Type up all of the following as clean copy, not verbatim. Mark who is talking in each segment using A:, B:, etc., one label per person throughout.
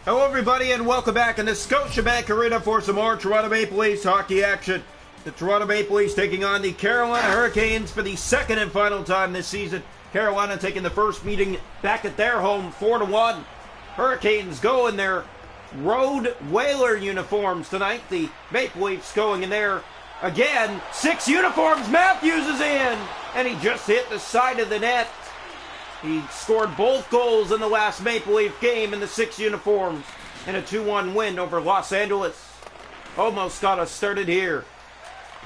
A: Hello everybody and welcome back in the Scotiabank Arena for some more Toronto Maple Leafs hockey action. The Toronto Maple Leafs taking on the Carolina Hurricanes for the second and final time this season. Carolina taking the first meeting back at their home 4-1. Hurricanes go in their road Whaler uniforms tonight. The Maple Leafs going in there again. 6 uniforms. Matthews is in and he just hit the side of the net. He scored both goals in the last Maple Leaf game in the 6 uniforms in a 2-1 win over Los Angeles. Almost got us started here.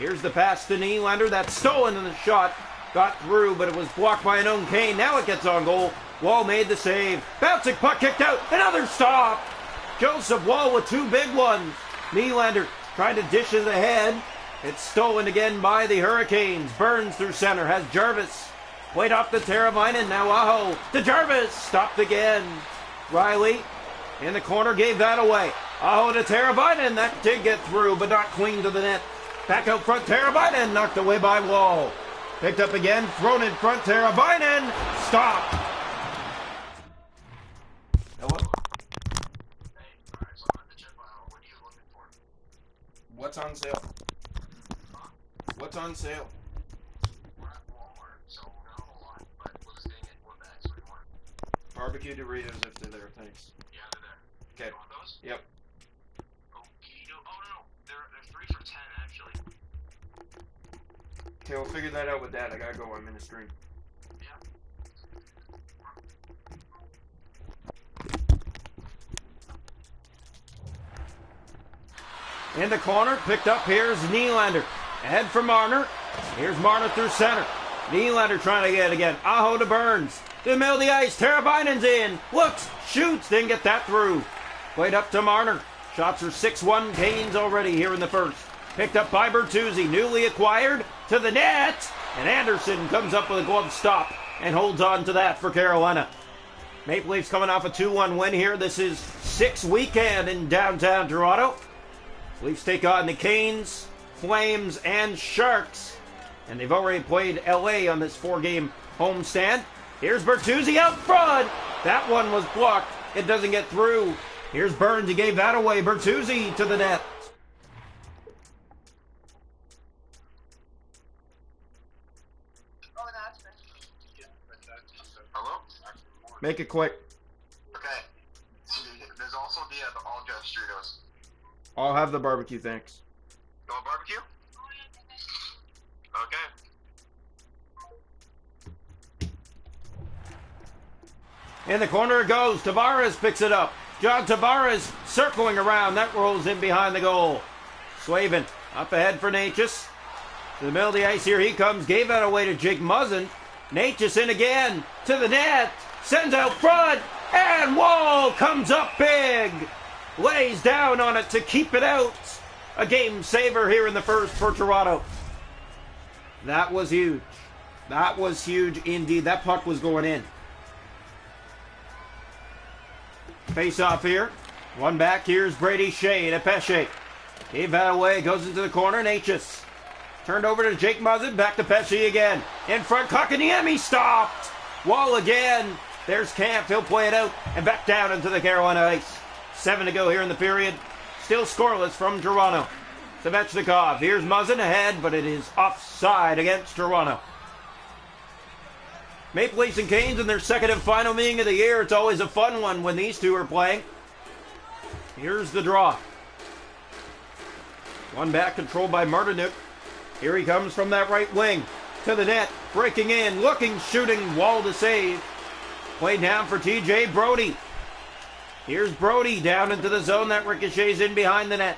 A: Here's the pass to Nylander. That's stolen in the shot. Got through, but it was blocked by an own Kane. Now it gets on goal. Wall made the save. Bouncing puck kicked out. Another stop. Joseph Wall with 2 big ones. Nylander trying to dish it ahead. It's stolen again by the Hurricanes. Burns through center. Has Jarvis. Played off to Teravainen, now Aho to Jarvis, stopped again. Riley in the corner gave that away. Aho to Teravainen, that did get through, but not clean to the net. Back out front, Teravainen, knocked away by Wall. Picked up again, thrown in front, Teravainen, stopped. Hello? What's on sale? What's on sale? Barbecue Doritos if they're there, thanks.
B: Yeah, they're there.
A: Okay.
B: You want those?
A: Yep.
B: Oh, no. They're 3 for 10, actually.
A: Okay, we'll figure that out with Dad. I gotta go. I'm in the stream.
B: Yeah.
A: In the corner, picked up. Here's Nylander. Ahead for Marner. Here's Marner through center. Nylander trying to get it again. Aho to Burns. To the middle of the ice. Teravainen's in. Looks. Shoots. Didn't get that through. Played up to Marner. Shots are 6-1 Canes already here in the first. Picked up by Bertuzzi. Newly acquired. To the net. And Anderson comes up with a glove stop. And holds on to that for Carolina. Maple Leafs coming off a 2-1 win here. This is 6th weekend in downtown Toronto. Leafs take on the Canes, Flames, and Sharks. And they've already played LA on this 4-game homestand. Here's Bertuzzi out front. That one was blocked. It doesn't get through. Here's Burns. He gave that away. Bertuzzi to the net.
B: Hello?
A: Make it quick.
B: Okay. There's also the all-dress Doritos.
A: I'll have the barbecue, thanks.
B: You want barbecue? Okay.
A: In the corner it goes. Tavares picks it up. John Tavares circling around. That rolls in behind the goal. Slavin up ahead for Natchez. To the middle of the ice here he comes. Gave that away to Jake Muzzin. Natchez in again. To the net. Sends out front. And Wall comes up big. Lays down on it to keep it out. A game saver here in the first for Toronto. That was huge. That was huge indeed. That puck was going in. Face off here. One back. Here's Brady Shea to Pesce. Gave that away. Goes into the corner. Natchez. Turned over to Jake Muzzin. Back to Pesce again. In front. Kotkaniemi stopped. Wall again. There's Camp. He'll play it out. And back down into the Carolina ice. 7 to go here in the period. Still scoreless from Toronto. Svechnikov. Here's Muzzin ahead, but it is offside against Toronto. Maple Leafs and Canes in their second and final meeting of the year. It's always a fun one when these two are playing. Here's the draw. One back controlled by Martinuk. Here he comes from that right wing. To the net. Breaking in. Looking. Shooting. Wall to save. Played down for TJ Brodie. Here's Brodie down into the zone. That ricochets in behind the net.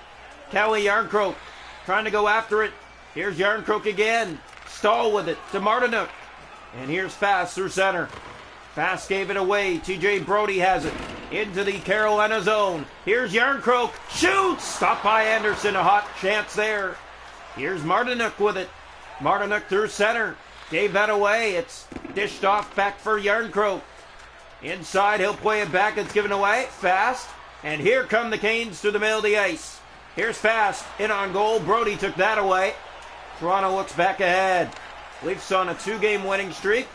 A: Kelly Yarncroke trying to go after it. Here's Yarncroke again. Stahl with it to Martinuk. And here's Fast through center. Fast gave it away. TJ Brodie has it. Into the Carolina zone. Here's Yarncroke. Shoots! Stopped by Anderson. A hot chance there. Here's Martinuk with it. Martinuk through center. Gave that away. It's dished off back for Yarncroke. Inside, he'll play it back. It's given away. Fast. And here come the Canes to the middle of the ice. Here's Fast. In on goal. Brodie took that away. Toronto looks back ahead. Leafs on a 2-game winning streak.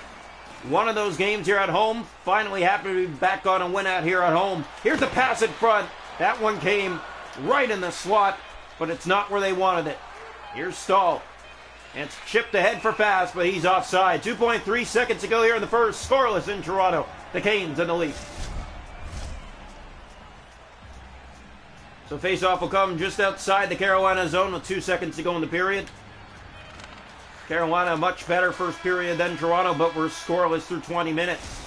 A: one of those games here at home. Finally happy to be back on a win out here at home. Here's the pass in front. That one came right in the slot, but it's not where they wanted it. Here's Stahl. And it's chipped ahead for pass, but he's offside. 2.3 seconds to go here in the first. Scoreless in Toronto. The Canes and the Leafs. So face-off will come just outside the Carolina zone with 2 seconds to go in the period. Carolina much better first period than Toronto, but we're scoreless through 20 minutes.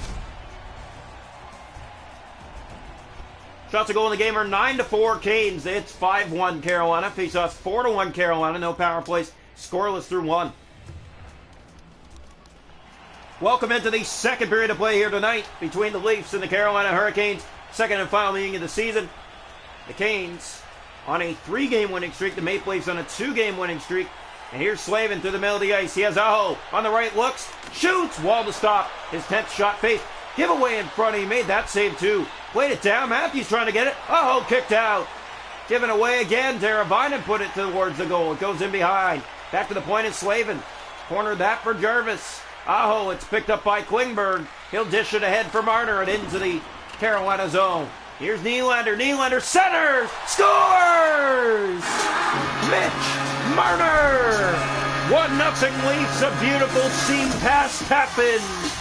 A: Shots to goal in the game are 9-4 Canes. It's 5-1 Carolina. Face-offs 4-1 Carolina. No power plays. Scoreless through 1. Welcome into the second period of play here tonight between the Leafs and the Carolina Hurricanes. Second and final meeting of the season. The Canes on a 3-game winning streak. The Maple Leafs on a 2-game winning streak. And here's Slavin through the middle of the ice. He has Aho on the right, looks, shoots, wall to stop. His 10th shot face. Giveaway in front. He made that save too. Played it down. Matthews trying to get it. Aho kicked out. Given away again. Teravainen put it towards the goal. It goes in behind. Back to the point is Slavin. Cornered that for Jarvis. Aho, it's picked up by Klingberg. He'll dish it ahead for Marner and into the Carolina zone. Here's Nylander. Nylander centers. Scores! Mitch Marner! 1-0 Leafs. A beautiful seam pass happens.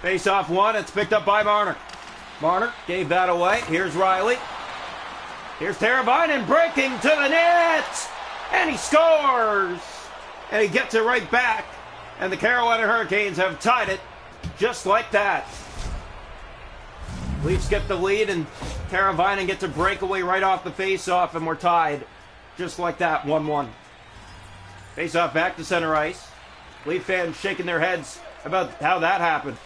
A: Face-off one, it's picked up by Marner. Marner gave that away. Here's Riley. Here's Teravainen breaking to the net. And he scores. And he gets it right back. And the Carolina Hurricanes have tied it just like that. Leafs get the lead and Teravainen gets a breakaway right off the face-off and we're tied just like that, 1-1. Face-off back to center ice. Leaf fans shaking their heads about how that happened.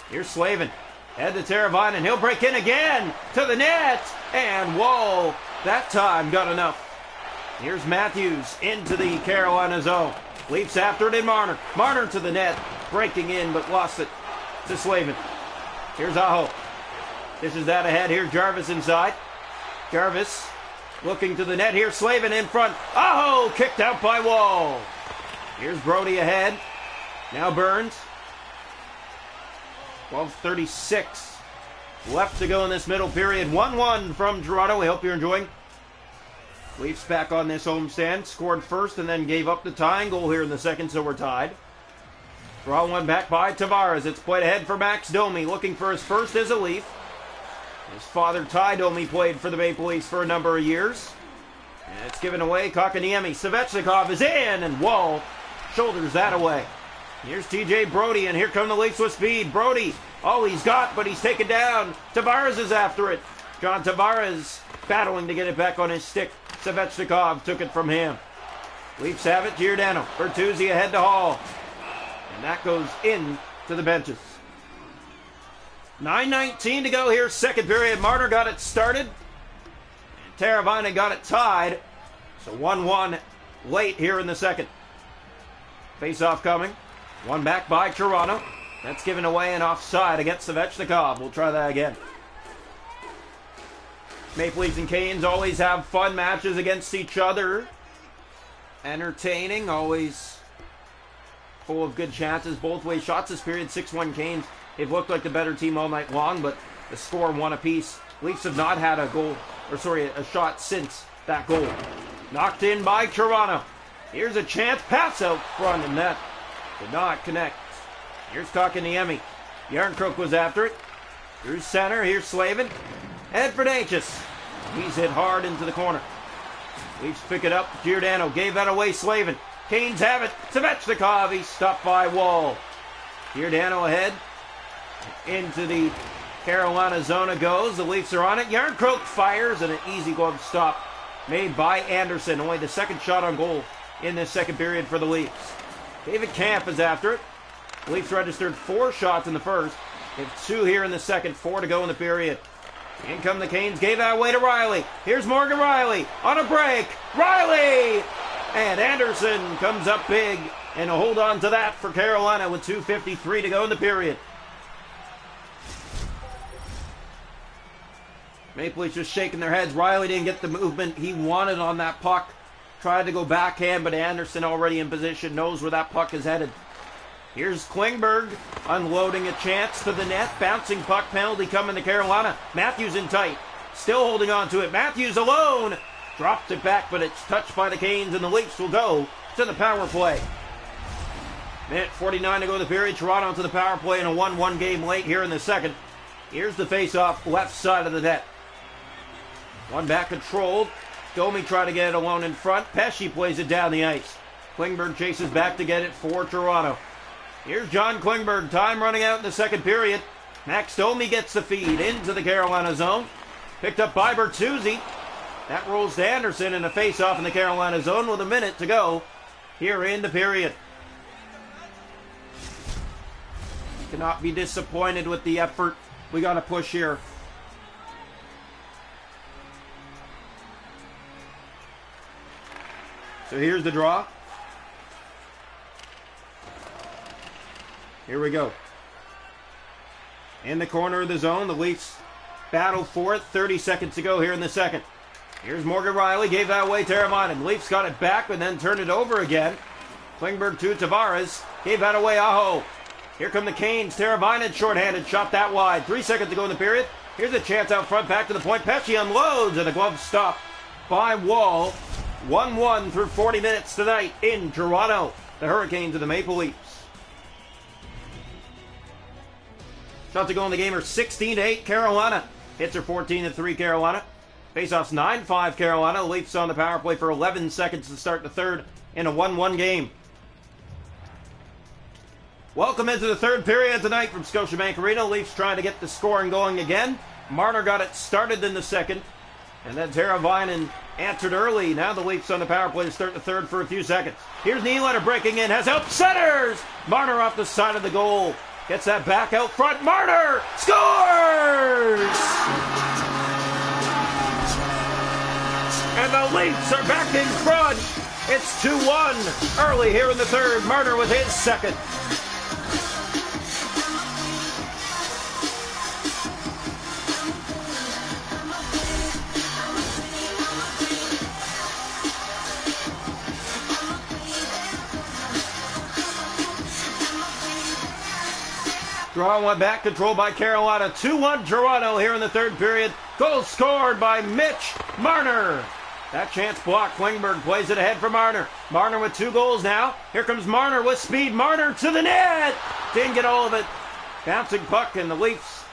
A: Here's Slavin. Head to Teravainen. He'll break in again to the net. And whoa, that time got enough. Here's Matthews into the Carolina zone. Leafs after it in Marner. Marner to the net. Breaking in but lost it to Slavin. Here's Aho. Dishes that ahead. Here's Jarvis inside. Jarvis looking to the net. Here's Slavin in front. Aho kicked out by Wall. Here's Brody ahead. Now Burns. 12:36 left to go in this middle period. 1-1 from Toronto. We hope you're enjoying. Leafs back on this homestand. Scored first and then gave up the tying goal here in the second, so we're tied. Draw one back by Tavares. It's played ahead for Max Domi, looking for his first as a Leaf. His father, Ty Domi, played for the Maple Leafs for a number of years. And it's given away. Kotkaniemi. Svechnikov is in, and Wall shoulders that away. Here's TJ Brody, and here come the Leafs with speed. Brody, all he's got, but he's taken down. Tavares is after it. John Tavares battling to get it back on his stick. Svechnikov took it from him. Leafs have it. Giordano. Bertuzzi ahead to Hall. And that goes in to the benches. 9:19 to go here, second period. Marner got it started. And Teravainen got it tied. So 1-1 late here in the second. Face-off coming. One back by Toronto. That's given away and offside against Svechnikov. We'll try that again. Maple Leafs and Canes always have fun matches against each other. Entertaining, always full of good chances both ways. Shots this period, 6-1 Canes. They've looked like the better team all night long, but the score one apiece. Leafs have not had a shot since that goal. Knocked in by Toronto. Here's a chance, pass out front, and that did not connect. Here's Kotkaniemi. Yarncrook was after it. Here's center, here's Slavin. Ed Fernandes. He's hit hard into the corner. Leafs pick it up. Giordano gave that away. Slavin. Canes have it. Svechnikov. He's stopped by Wall. Giordano ahead. Into the Carolina zone goes. The Leafs are on it. Yarncrook fires and an easy glove stop made by Anderson. Only the second shot on goal in this second period for the Leafs. David Camp is after it. The Leafs registered 4 shots in the first. They have 2 here in the second. 4 to go in the period. In come the Canes. Gave that away to Riley. Here's Morgan Riley on a break. Riley! And Anderson comes up big And a hold on to that for Carolina with 2:53 to go in the period. Maple Leafs just shaking their heads. Riley didn't get the movement he wanted on that puck. Tried to go backhand, but Anderson already in position, knows where that puck is headed. Here's Klingberg unloading a chance to the net. Bouncing puck, penalty coming to Carolina. Matthews in tight. Still holding on to it. Matthews alone. Dropped it back, but it's touched by the Canes, and the Leafs will go to the power play. Minute 49 to go in the period. Toronto to the power play in a 1-1 game late here in the second. Here's the face-off left side of the net. One back controlled. Domi trying to get it alone in front. Pesce plays it down the ice. Klingberg chases back to get it for Toronto. Here's John Klingberg. Time running out in the second period. Max Domi gets the feed into the Carolina zone. Picked up by Bertuzzi. That rolls to Anderson in a face-off in the Carolina zone with a minute to go here in the period. Cannot be disappointed with the effort. We got to push here. So here's the draw. Here we go. In the corner of the zone, the Leafs battle for it. 30 seconds to go here in the second. Here's Morgan Riley, gave that away to Teravainen. Leafs got it back and then turned it over again. Klingberg to Tavares, gave that away, Aho. Here come the Canes, Teravainen shorthanded, shot that wide. 3 seconds to go in the period. Here's a chance out front, back to the point. Pesce unloads, and the glove stop by Wall. 1-1 through 40 minutes tonight in Toronto. The Hurricanes of the Maple Leafs. Shots to go in the game are 16-8 Carolina. Hits are 14-3 Carolina. Faceoffs 9-5 Carolina. The Leafs on the power play for 11 seconds to start the third in a 1-1 game. Welcome into the third period tonight from Scotiabank Arena. Leafs trying to get the scoring going again. Marner got it started in the second. And then Teravainen answered early. Now the Leafs on the power play to start the third for a few seconds. Here's Nylander breaking in. Has help centers. Marner off the side of the goal. Gets that back out front. Marner scores! And the Leafs are back in front. It's 2-1 early here in the third. Marner with his second. Draw one back, controlled by Carolina. 2-1 Toronto here in the third period. Goal scored by Mitch Marner. That chance blocked. Klingberg plays it ahead for Marner. Marner with 2 goals now. Here comes Marner with speed. Marner to the net. Didn't get all of it. Bouncing puck, and the Leafs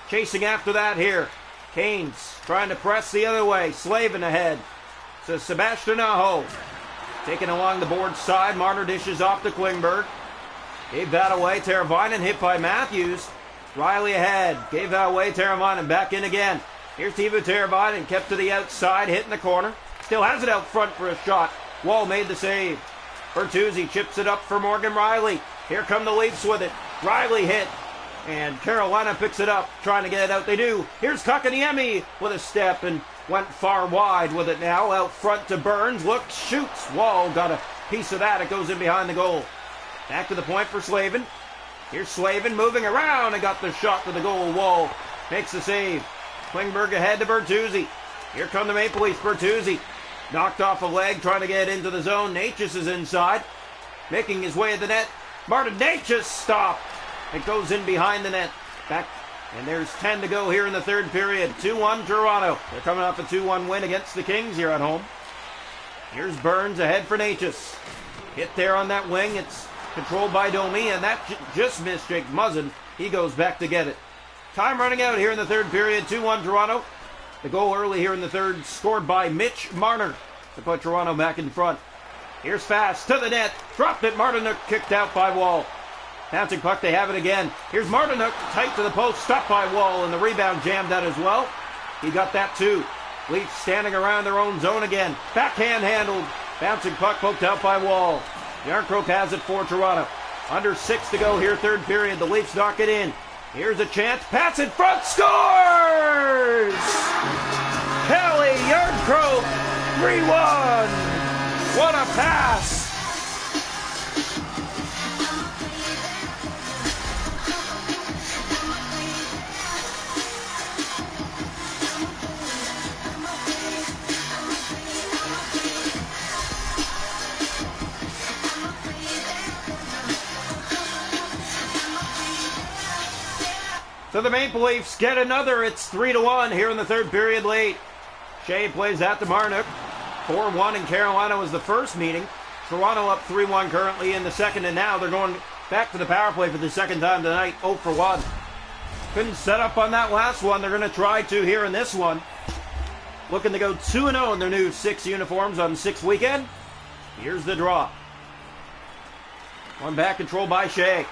A: chasing after that here. Canes trying to press the other way. Slavin ahead. So Sebastian Aho taken along the board side. Marner dishes off to Klingberg. Gave that away. Teravainen hit by Matthews. Riley ahead. Gave that away. Teravainen back in again. Here's Teuvo Teravainen. Kept to the outside. Hit in the corner. Still has it out front for a shot. Wall made the save. Bertuzzi chips it up for Morgan Riley. Here come the Leafs with it. Riley hit. And Carolina picks it up. Trying to get it out. They do. Here's Kakaniemi with a step and went far wide with it now. Out front to Burns. Looks, shoots. Wall got a piece of that. It goes in behind the goal. Back to the point for Slavin. Here's Slavin moving around and got the shot to the goal. Wall makes the save. Klingberg ahead to Bertuzzi. Here come the Maple Leafs. Bertuzzi knocked off a leg, trying to get into the zone. Natchez is inside, making his way to the net. Martin Natchez stopped. It goes in behind the net. Back, and there's 10 to go here in the third period. 2-1 Toronto. They're coming off a 2-1 win against the Kings here at home. Here's Burns ahead for Natchez. Hit there on that wing. It's controlled by Domi, and that just missed Jake Muzzin. He goes back to get it. Time running out here in the third period. 2-1 Toronto. The goal early here in the third scored by Mitch Marner to put Toronto back in front. Here's Fast to the net. Dropped it. Martinook kicked out by Wall. Bouncing puck. They have it again. Here's Martinook tight to the post. Stopped by Wall, and the rebound jammed out as well. He got that too. Leafs standing around their own zone again. Backhand handled. Bouncing puck poked out by Wall. Yarncroke has it for Toronto. Under 6 to go here, third period. The Leafs knock it in. Here's a chance. Pass in front. Scores! Kelly Yarncroke. 3-1. What a pass. So the Maple Leafs get another. It's 3-1 here in the third period late. Shea plays that to Marnick. 4-1 in Carolina was the first meeting. Toronto up 3-1 currently in the second, and now they're going back to the power play for the second time tonight, 0-for-1. Couldn't set up on that last one. They're going to try to here in this one. Looking to go 2-0 in their new 6 uniforms on 6 weekend. Here's the draw. One back control by Shea.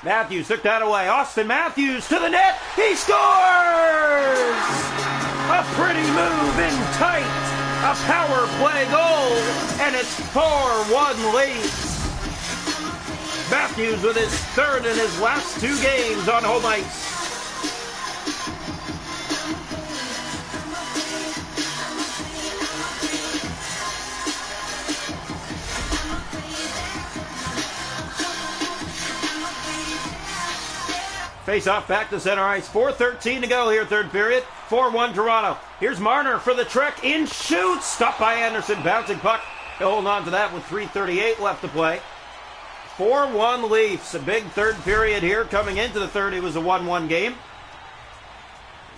A: Matthews took that away. Austin Matthews to the net. He scores! A pretty move in tight. A power play goal. And it's 4-1 Leafs. Matthews with his third in his last 2 games on home ice. Face off back to center ice. 4:13 to go here, third period. 4-1 Toronto. Here's Marner for the trick. In shoots. Stopped by Anderson. Bouncing puck. He'll hold on to that with 3:38 left to play. 4-1 Leafs. A big third period here. Coming into the third, it was a 1-1 game.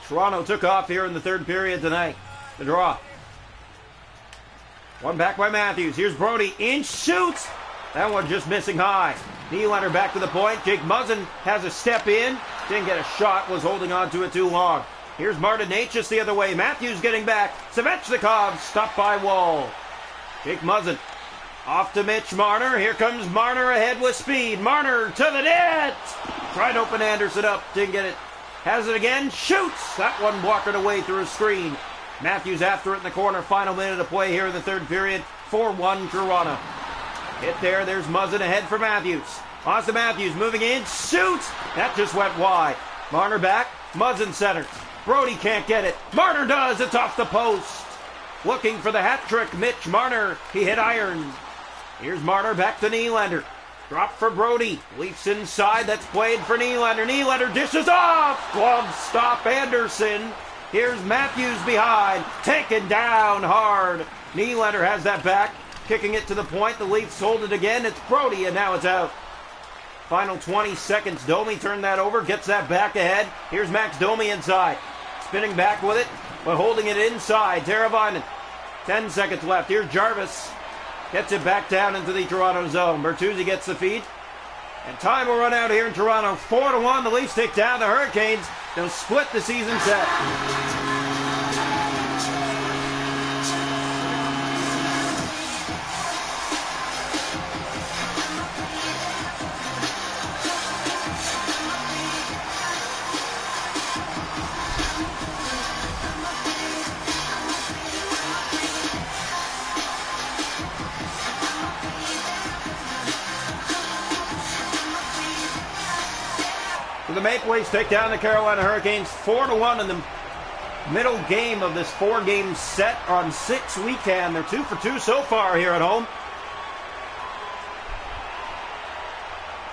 A: Toronto took off here in the third period tonight. The draw. One back by Matthews. Here's Brody. In shoots. That one just missing high. Nylander back to the point. Jake Muzzin has a step in. Didn't get a shot. Was holding on to it too long. Here's Martin Necas the other way. Matthews getting back. Svechnikov stopped by Wall. Jake Muzzin off to Mitch Marner. Here comes Marner ahead with speed. Marner to the net. Tried to open Anderson up. Didn't get it. Has it again. Shoots. That one blocked away through a screen. Matthews after it in the corner. Final minute of play here in the third period. 4-1 Toronto. Hit there. There's Muzzin ahead for Matthews. Austin Matthews moving in. Shoots. That just went wide. Marner back. Muzzin center. Brody can't get it. Marner does. It's off the post. Looking for the hat trick. Mitch Marner. He hit iron. Here's Marner back to Nylander. Drop for Brody. Leafs inside. That's played for Nylander. Nylander dishes off. Glove stop Anderson. Here's Matthews behind. Taken down hard. Nylander has that back. Kicking it to the point. The Leafs hold it again. It's Brody, and now it's out. Final 20 seconds. Domi turned that over. Gets that back ahead. Here's Max Domi inside. Spinning back with it, but holding it inside. Teravainen. 10 seconds left. Here's Jarvis. Gets it back down into the Toronto zone. Bertuzzi gets the feed. And time will run out here in Toronto. 4-1. The Leafs take down the Hurricanes. They'll split the season set. The Maple Leafs take down the Carolina Hurricanes 4-1 in the middle game of this 4-game set on 6 weekend. They're 2 for 2 so far here at home.